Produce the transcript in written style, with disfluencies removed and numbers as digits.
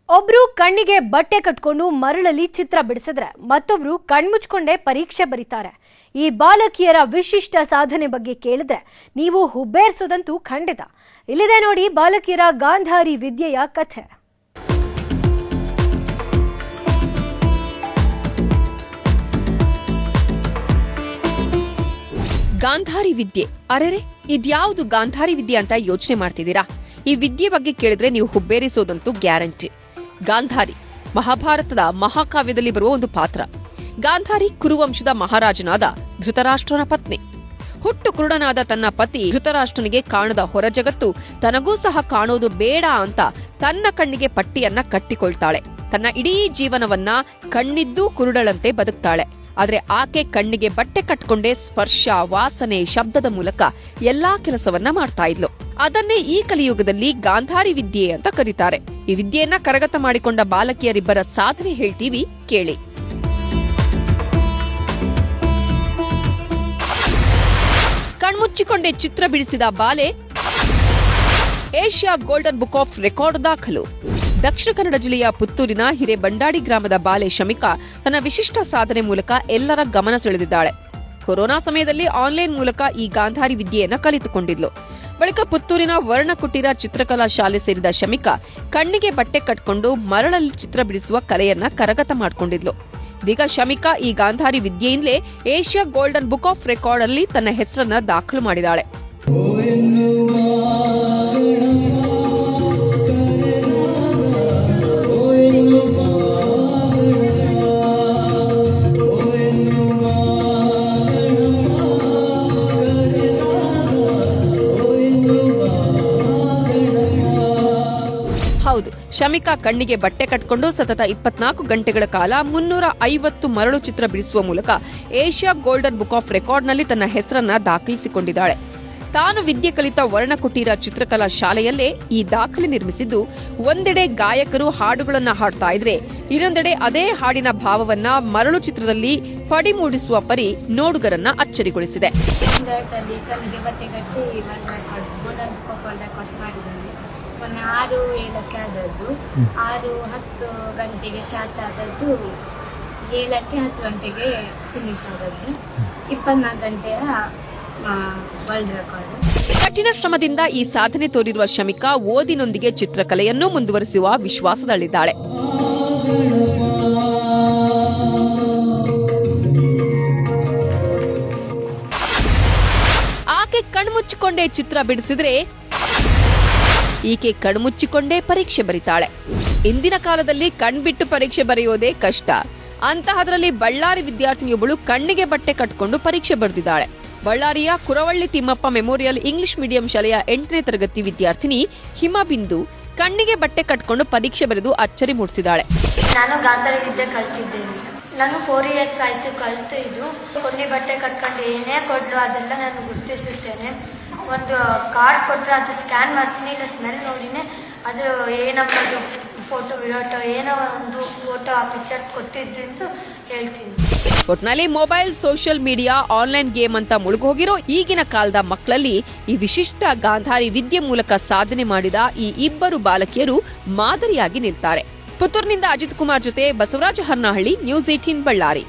ಒಬ್ರು ಕಣ್ಣಿಗೆ ಬಟ್ಟೆ ಕಟ್ಕೊಂಡು ಮರಳಲ್ಲಿ ಚಿತ್ರ ಬಿಡಿಸಿದ್ರೆ ಮತ್ತೊಬ್ರು ಕಣ್ಮುಚ್ಕೊಂಡೇ ಪರೀಕ್ಷೆ ಬರೀತಾರೆ. ಈ ಬಾಲಕಿಯರ ವಿಶಿಷ್ಟ ಸಾಧನೆ ಬಗ್ಗೆ ಕೇಳಿದ್ರೆ ನೀವು ಹುಬ್ಬೇರಿಸೋದಂತೂ ಖಂಡಿತ. ಇಲ್ಲಿದೆ ನೋಡಿ ಬಾಲಕಿಯರ ಗಾಂಧಾರಿ ವಿದ್ಯೆಯ ಕಥೆ. ಗಾಂಧಾರಿ ವಿದ್ಯೆ. ಅರೆರೆ, ಇದ್ಯಾವುದು ಗಾಂಧಾರಿ ವಿದ್ಯೆ ಅಂತ ಯೋಚನೆ ಮಾಡ್ತಿದ್ದೀರಾ? ಈ ವಿದ್ಯೆ ಬಗ್ಗೆ ಕೇಳಿದ್ರೆ ನೀವು ಹುಬ್ಬೇರಿಸೋದಂತೂ ಗ್ಯಾರಂಟಿ. ಗಾಂಧಾರಿ ಮಹಾಭಾರತದ ಮಹಾಕಾವ್ಯದಲ್ಲಿ ಬರುವ ಒಂದು ಪಾತ್ರ. ಗಾಂಧಾರಿ ಕುರುವಂಶದ ಮಹಾರಾಜನಾದ ಧೃತರಾಷ್ಟ್ರನ ಪತ್ನಿ. ಹುಟ್ಟು ಕುರುಡನಾದ ತನ್ನ ಪತಿ ಧೃತರಾಷ್ಟ್ರನಿಗೆ ಕಾಣದ ಹೊರ ಜಗತ್ತು ತನಗೂ ಸಹ ಕಾಣೋದು ಬೇಡ ಅಂತ ತನ್ನ ಕಣ್ಣಿಗೆ ಪಟ್ಟಿಯನ್ನ ಕಟ್ಟಿಕೊಳ್ತಾಳೆ. ತನ್ನ ಇಡೀ ಜೀವನವನ್ನ ಕಣ್ಣಿದ್ದೂ ಕುರುಡಳಂತೆ ಬದುಕ್ತಾಳೆ. ಆದ್ರೆ ಆಕೆ ಕಣ್ಣಿಗೆ ಬಟ್ಟೆ ಕಟ್ಕೊಂಡೇ ಸ್ಪರ್ಶ, ವಾಸನೆ, ಶಬ್ದದ ಮೂಲಕ ಎಲ್ಲಾ ಕೆಲಸವನ್ನ ಮಾಡ್ತಾ ಇದ್ಲು. ಅದನ್ನೇ ಈ ಕಲಿಯುಗದಲ್ಲಿ ಗಾಂಧಾರಿ ವಿದ್ಯೆ ಅಂತ ಕರೀತಾರೆ. ಈ ವಿದ್ಯೆಯನ್ನ ಕರಗತ ಮಾಡಿಕೊಂಡ ಬಾಲಕಿಯರಿಬ್ಬರ ಸಾಧನೆ ಹೇಳ್ತೀವಿ, ಕೇಳಿ. ಕಣ್ಮುಚ್ಚಿಕೊಂಡೇ ಚಿತ್ರ ಬಿಡಿಸಿದ ಬಾಲೆ Asia golden book of record ದಾಖಲು. ದಕ್ಷಿಣ ಕನ್ನಡ ಜಿಲ್ಲೆಯ ಪುತ್ತೂರಿನ ಹಿರೇಬಂಡಾಡಿ ಗ್ರಾಮದ ಬಾಲೆ ಶಮಿಕಾ ತನ್ನ ವಿಶಿಷ್ಟ ಸಾಧನೆ ಮೂಲಕ ಎಲ್ಲರ ಗಮನ ಸೆಳೆದಿದ್ದಾಳೆ. ಕೊರೋನಾ ಸಮಯದಲ್ಲಿ ಆನ್ಲೈನ್ ಮೂಲಕ ಈ ಗಾಂಧಾರಿ ವಿದ್ಯೆಯನ್ನ ಕಲಿತುಕೊಂಡಿದ್ಲು. ಬಳಿಕ ಪುತ್ತೂರಿನ ವರ್ಣಕುಟೀರ ಚಿತ್ರಕಲಾ ಶಾಲೆ ಸೇರಿದ ಶಮಿಕಾ ಕಣ್ಣಿಗೆ ಬಟ್ಟೆ ಕಟ್ಕೊಂಡು ಮರಳಲ್ಲಿ ಚಿತ್ರ ಬಿಡಿಸುವ ಕಲೆಯನ್ನ ಕರಗತ ಮಾಡಿಕೊಂಡಿದ್ಲು. ಇದೀಗ ಶಮಿಕಾ ಈ ಗಾಂಧಾರಿ ವಿದ್ಯೆಯಿಂದಲೇ Asia golden book of record ಅಲ್ಲಿ ತನ್ನ ಹೆಸರನ್ನ ದಾಖಲು ಮಾಡಿದ್ದಾಳೆ. ಹೌದು, ಶಮಿಕಾ ಕಣ್ಣಿಗೆ ಬಟ್ಟೆ ಕಟ್ಕೊಂಡು ಸತತ 24 ಗಂಟೆಗಳ ಕಾಲ 350 ಮರಳು ಚಿತ್ರ ಬಿಡಿಸುವ ಮೂಲಕ ಏಷ್ಯಾ ಗೋಲ್ಡನ್ ಬುಕ್ ಆಫ್ ರೆಕಾರ್ಡ್ನಲ್ಲಿ ತನ್ನ ಹೆಸರನ್ನ ದಾಖಲಿಸಿಕೊಂಡಿದ್ದಾಳೆ. ತಾನು ವಿದ್ಯೆ ಕಲಿತ ವರ್ಣಕುಟೀರ ಚಿತ್ರಕಲಾ ಶಾಲೆಯಲ್ಲೇ ಈ ದಾಖಲೆ ನಿರ್ಮಿಸಿದ್ದು, ಒಂದೆಡೆ ಗಾಯಕರು ಹಾಡುಗಳನ್ನ ಹಾಡ್ತಾ ಇದ್ರೆ ಇನ್ನೊಂದೆಡೆ ಅದೇ ಹಾಡಿನ ಭಾವವನ್ನ ಮರಳು ಚಿತ್ರದಲ್ಲಿ ಪಡಿ ಮೂಡಿಸುವ ಪರಿ ನೋಡುಗರನ್ನ ಅಚ್ಚರಿಗೊಳಿಸಿದೆ. ಮೊನ್ನೆ 6:07 ಆದದ್ದು, 6:10 ಗಂಟೆಗೆ ಸ್ಟಾರ್ಟ್ ಆದದ್ದು, 7:10 ಗಂಟೆಗೆ ಫಿನಿಶ್ ಆದದ್ದು, 24 ಗಂಟೆಯ ವರ್ಲ್ಡ್ ರೆಕಾರ್ಡ್. ಕಠಿಣ ಶ್ರಮದಿಂದ ಈ ಸಾಧನೆ ತೋರಿರುವ ಶಮಿಕಾ ಓದಿನೊಂದಿಗೆ ಚಿತ್ರಕಲೆಯನ್ನು ಮುಂದುವರಿಸುವ ವಿಶ್ವಾಸದಲ್ಲಿದ್ದಾಳೆ. ಆಕೆ ಕಣ್ಮುಚ್ಚಿಕೊಂಡೇ ಚಿತ್ರ ಬಿಡಿಸಿದ್ರೆ ಈಕೆ ಕಣ್ಮುಚ್ಚಿಕೊಂಡೇ ಪರೀಕ್ಷೆ ಬರೀತಾಳೆ. ಇಂದಿನ ಕಾಲದಲ್ಲಿ ಕಣ್ಬಿಟ್ಟು ಪರೀಕ್ಷೆ ಬರೆಯೋದೇ ಕಷ್ಟ. ಅಂತಹದರಲ್ಲಿ ಬಳ್ಳಾರಿ ವಿದ್ಯಾರ್ಥಿನಿಯೊಬ್ಬಳು ಕಣ್ಣಿಗೆ ಬಟ್ಟೆ ಕಟ್ಟಿಕೊಂಡು ಪರೀಕ್ಷೆ ಬರೆದಿದ್ದಾಳೆ. ಬಳ್ಳಾರಿಯ ಕುರವಳ್ಳಿ ತಿಮ್ಮಪ್ಪ ಮೆಮೋರಿಯಲ್ ಇಂಗ್ಲಿಷ್ ಮೀಡಿಯಂ ಶಾಲೆಯ 8ನೇ ತರಗತಿ ವಿದ್ಯಾರ್ಥಿನಿ ಹಿಮಾಬಿಂದು ಕಣ್ಣಿಗೆ ಬಟ್ಟೆ ಕಟ್ಟಿಕೊಂಡು ಪರೀಕ್ಷೆ ಬರೆದು ಅಚ್ಚರಿ ಮೂಡಿಸಿದ್ದಾಳೆ. ನಾನು ಗಾಂಧಾರಿ ವಿದ್ಯೆ ಕಲ್ತಿದ್ದೇನೆ. ನಾನು 4 ಇಯರ್ಸ್ ಆಯ್ತು ಕಲ್ತು. ಇದು ಕಣ್ಣಿಗೆ ಬಟ್ಟೆ ಕಟ್ಕೊಂಡು ಏನೇ ಕೊಡ್ಲು ಅದೆಲ್ಲ ನಾನು ಗುರುತಿಸುತ್ತೇನೆ. ಒಂದು ಕಾರ್ಡ್ ಕೊಟ್ಟರೆ ಅದು ಸ್ಕ್ಯಾನ್ ಮಾಡ್ತೀನಿ, ಇಲ್ಲ ಸ್ಮೆಲ್ ನೋಡಿನೇ ಅದು ಏನಪ್ಪದು ಫೋಟೋ ವಿರಾಟೋ ಏನೋ ಒಂದು ಫೋಟೋ ಆ ಪಿಕ್ಚರ್ ಕೊಟ್ಟಿದ್ದು ಹೇಳ್ತೀನಿ. ಒಟ್ನಲ್ಲಿ mobile, social media, online game ಅಂತ ಮುಳುಗೋಗಿರೋ ಈಗಿನ ಕಾಲದ ಮಕ್ಕಳಲ್ಲಿ ಈ ವಿಶಿಷ್ಟ ಗಾಂಧಾರಿ ವಿದ್ಯೆ ಮೂಲಕ ಸಾಧನೆ ಮಾಡಿದ ಈ ಇಬ್ಬರು ಬಾಲಕಿಯರು ಮಾದರಿಯಾಗಿ ನಿಲ್ತಾರೆ. ಪುತ್ತೂರಿನಿಂದ ಅಜಿತ್ ಕುಮಾರ್ ಜೊತೆ ಬಸವರಾಜ ಹರ್ನಹಳ್ಳಿ, ನ್ಯೂಸ್ 18 ಬಳ್ಳಾರಿ.